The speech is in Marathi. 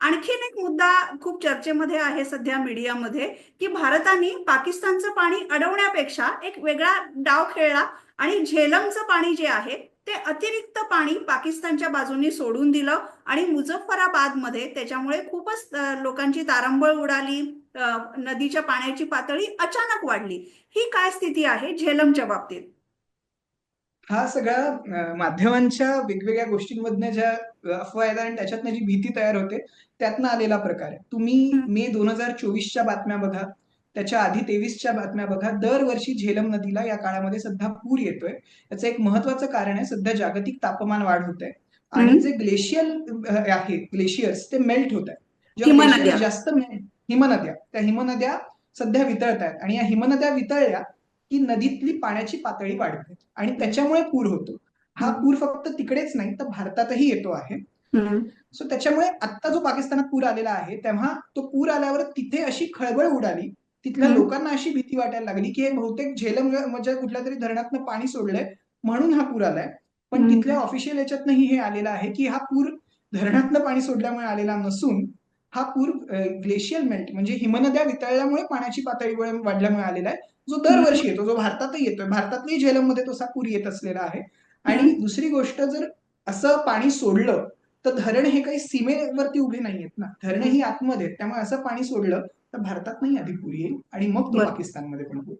आणखीन एक मुद्दा खूप चर्चेमध्ये आहे सध्या मीडियामध्ये, की भारताने पाकिस्तानचं पाणी अडवण्यापेक्षा एक वेगळा डाव खेळला आणि झेलमचं पाणी जे आहे ते अतिरिक्त पाणी पाकिस्तानच्या बाजूने सोडून दिलं आणि मुझफ्फराबादमध्ये त्याच्यामुळे खूपच लोकांची तारंबळ उडाली. नदीच्या पाण्याची पातळी अचानक वाढली. ही काय स्थिती आहे झेलमच्या बाबतीत? हा सगळा माध्यमांच्या वेगवेगळ्या गोष्टींमधनं ज्या अफवा येतात आणि त्याच्यातनं जी भीती तयार होते त्यातनं आलेला प्रकार आहे. तुम्ही हम्म. मे 2024च्या बातम्या बघा, त्याच्या आधी 23च्या बातम्या बघा. दरवर्षी झेलम नदीला या काळामध्ये सध्या पूर येतोय. याचं एक महत्वाचं कारण आहे, सध्या जागतिक तापमान वाढ होत आहे आणि जे हम्म. ग्लेशियल आहे, ग्लेशियर्स ते मेल्ट होत आहेत. जेव्हा ग्लेशियर्स हिमनद्या. जास्त हिमनद्या, त्या हिमनद्या सध्या वितळत आहेत आणि या हिमनद्या वितळल्या की नदीतली पाण्याची पातळी वाढते आणि हम्म. त्याच्यामुळे पूर होतो. हा हम्म. पूर फक्त तिकडेच नाही तर भारतातही येतो आहे. हम्म. सो त्याच्यामुळे आत्ता जो पाकिस्तानात पूर आलेला आहे तेव्हा तो पूर आल्यावर तिथे अशी खळबळ उडाली, तिथल्या हम्म. लोकांना अशी भीती वाटायला लागली की हे बहुतेक झेलम म्हणजे कुठल्या तरी धरणातनं पाणी सोडलंय म्हणून हा पूर आलाय. पण तिथल्या हम्म. ऑफिशियल याच्यातनंही हे आलेलं आहे की हा पूर धरणातनं पाणी सोडल्यामुळे आलेला नसून हा पूर ग्लेशियल मेल्ट म्हणजे हिमनद्या वितळल्यामुळे पाण्याची पातळी वाढल्यामुळे आलेला आहे, जो हम्म. दरवर्षी येतो, जो भारतातही येतोय. भारतातली झेलममध्ये तसा पूर येत असलेला आहे. आणि हम्म. दुसरी गोष्ट, जर असं पाणी सोडलं तर धरण हे काही सीमेवरती उभे नाहीयेत ना, धरण ही हम्म. आतमध्ये आहेत. त्यामुळे असं पाणी सोडलं तर भारतात नाही आधी पूर येईल आणि मग तो बर. पाकिस्तानमध्ये पण होईल.